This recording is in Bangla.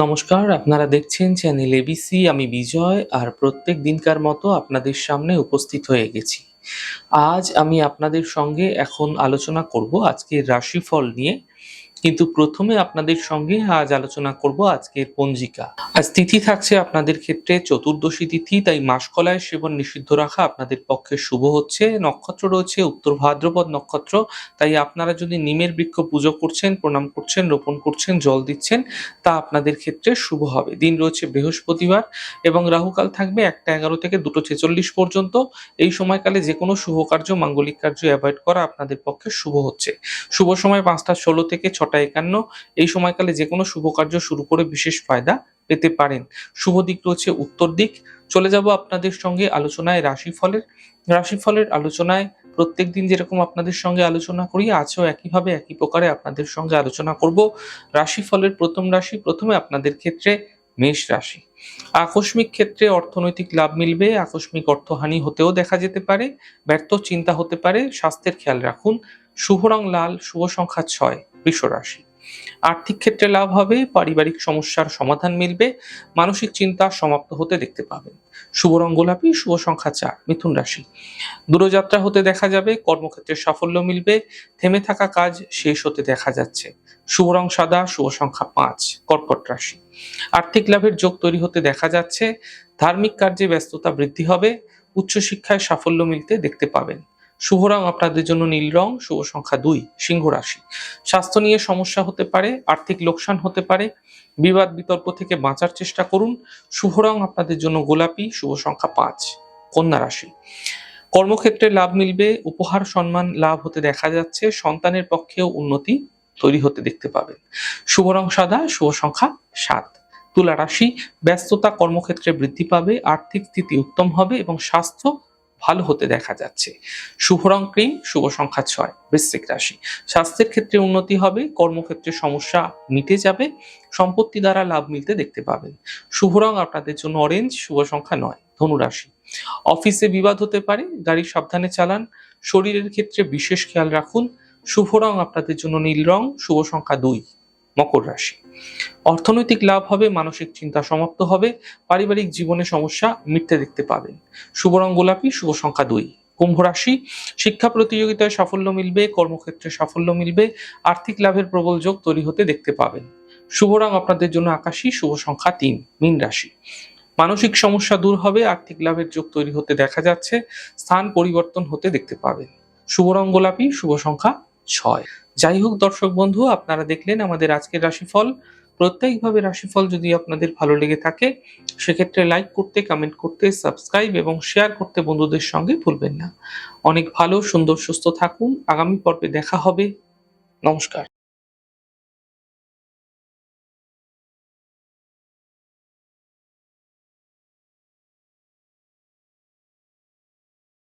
নমস্কার, আপনারা দেখছেন চ্যানেল এবিসি। আমি বিজয় আর প্রত্যেক দিনকার মতো আপনাদের সামনে উপস্থিত হয়ে গেছি। আজ আমি আপনাদের সঙ্গে এখন আলোচনা করব আজকের রাশিফল নিয়ে। কিন্তু প্রথমে আপনাদের সঙ্গে আজ আলোচনা করব আজকের পঞ্জিকা। আজ তিথি থাকছে আপনাদের ক্ষেত্রে চতুর্দশী তিথি, তাই মাসকলাই সেবন নিষিদ্ধ রাখা আপনাদের পক্ষে শুভ হচ্ছে। নক্ষত্র রয়েছে উত্তর ভাদ্রপদ নক্ষত্র, তাই আপনারা যদি নিমের বৃক্ষ পুজো করছেন, প্রণাম করছেন, রোপণ করছেন, জল দিচ্ছেন, তা আপনাদের ক্ষেত্রে শুভ হবে। দিন রয়েছে বৃহস্পতিবার এবং রাহুকাল থাকবে 1টা 11 থেকে 2টো 46 পর্যন্ত। এই সময়কালে যে কোনো শুভ কার্য, মাঙ্গলিক কার্য অ্যাভয়েড করা আপনাদের পক্ষে শুভ হচ্ছে। শুভ সময় 5টা 16 থেকে 6টা 51। এই সময়কালে যে কোনো শুভ কার্য শুরু করে বিশেষ ফায়দা পেতে পারেন। শুভ দিক রয়েছে উত্তর দিক। চলে যাব আপনাদের সঙ্গে আলোচনায় রাশিফলের আলোচনায়। প্রত্যেকদিন যেরকম আপনাদের সঙ্গে আলোচনা করি, আজও একইভাবে একই প্রকারে আপনাদের সঙ্গে আলোচনা করব রাশিফলের প্রথম রাশি। প্রথমে আপনাদের ক্ষেত্রে মেষ রাশি। আকস্মিক ক্ষেত্রে অর্থনৈতিক লাভ মিলবে, আকস্মিক অর্থহানি হতেও দেখা যেতে পারে, ব্যর্থ চিন্তা হতে পারে, স্বাস্থ্যের খেয়াল রাখুন। শুভ রং লাল, শুভ সংখ্যা 6। বৃষ রাশি। আর্থিক ক্ষেত্রে লাভ হবে, পারিবারিক সমস্যার সমাধান মিলবে, মানসিক চিন্তা সমাপ্ত হতে দেখতে পাবেন। শুভ রং গোলাপি, শুভ সংখ্যা 4। মিথুন রাশি। দূরযাত্রা হতে দেখা যাবে, কর্মক্ষেত্রে সাফল্য মিলবে, থেমে থাকা কাজ শেষ হতে দেখা যাচ্ছে। শুভ রং সাদা, শুভ সংখ্যা 5। কর্কট রাশি। আর্থিক লাভের যোগ তৈরি হতে দেখা যাচ্ছে, ধার্মিক কার্যে ব্যস্ততা বৃদ্ধি হবে, উচ্চশিক্ষায় সাফল্য মিলতে দেখতে পাবেন। শুভ রং আপনাদের জন্য নীল রং, শুভ সংখ্যা 2। সিংহ রাশি। স্বাস্থ্য নিয়ে সমস্যা হতে পারে, আর্থিক লোকসান হতে পারে, বিবাদ বিতর্ক থেকে বাঁচার চেষ্টা করুন। শুভ রং আপনাদের জন্য গোলাপি, শুভ সংখ্যা 5। কন্যা রাশি। কর্মক্ষেত্রে লাভ মিলবে, উপহার সম্মান লাভ হতে দেখা যাচ্ছে, সন্তানের পক্ষেও উন্নতি তৈরি হতে দেখতে পাবেন। শুভ রং সাদা, শুভ সংখ্যা 7। তুলা রাশি। ব্যস্ততা কর্মক্ষেত্রে বৃদ্ধি পাবে, আর্থিক স্থিতি উত্তম হবে এবং স্বাস্থ্য ভালো হতে দেখা যাচ্ছে। শুভ রং ক্রিম, শুভ সংখ্যা 6। বৃশ্চিক রাশি। স্বাস্থ্যের ক্ষেত্রে উন্নতি হবে, কর্মক্ষেত্রে সমস্যা মিটে যাবে, সম্পত্তি দ্বারা লাভ মিলতে দেখতে পাবেন। শুভ রং আপনাদের জন্য অরেঞ্জ, শুভ সংখ্যা 9। ধনু রাশি। অফিসে বিবাদ হতে পারে, গাড়ি সাবধানে চালান, শরীরের ক্ষেত্রে বিশেষ খেয়াল রাখুন। শুভ রং আপনাদের জন্য নীল রং, শুভ সংখ্যা 2। মকর রাশি। অর্থনৈতিক লাভ হবে, মানসিক চিন্তা সমাপ্ত হবে, পারিবারিক জীবনে সমস্যা মিটতে দেখতে পাবেন। শুভ রং গোলাপি, শুভ সংখ্যা 2। কুম্ভ রাশি। শিক্ষা প্রতিযোগিতায় সাফল্য মিলবে, কর্মক্ষেত্রে সাফল্য মিলবে, আর্থিক লাভের প্রবল যোগ তৈরি হতে দেখতে পাবেন। শুভ রং আপনাদের জন্য আকাশী, শুভ সংখ্যা 3। মীন রাশি। মানসিক সমস্যা দূর হবে, আর্থিক লাভের যোগ তৈরি হতে দেখা যাচ্ছে, স্থান পরিবর্তন হতে দেখতে পাবেন। শুভ রং গোলাপি, শুভ সংখ্যা 6। যাই হোক দর্শক বন্ধু, আপনারা দেখলেন আমাদের আজকের রাশিফল। প্রত্যেকভাবে রাশিফল যদি আপনাদের ভালো লেগে থাকে, সেক্ষেত্রে লাইক করতে, কমেন্ট করতে, সাবস্ক্রাইব এবং শেয়ার করতে বন্ধুদের সঙ্গে ভুলবেন না। অনেক ভালো, সুন্দর, সুস্থ থাকুন। আগামী পর্বে দেখা হবে। নমস্কার।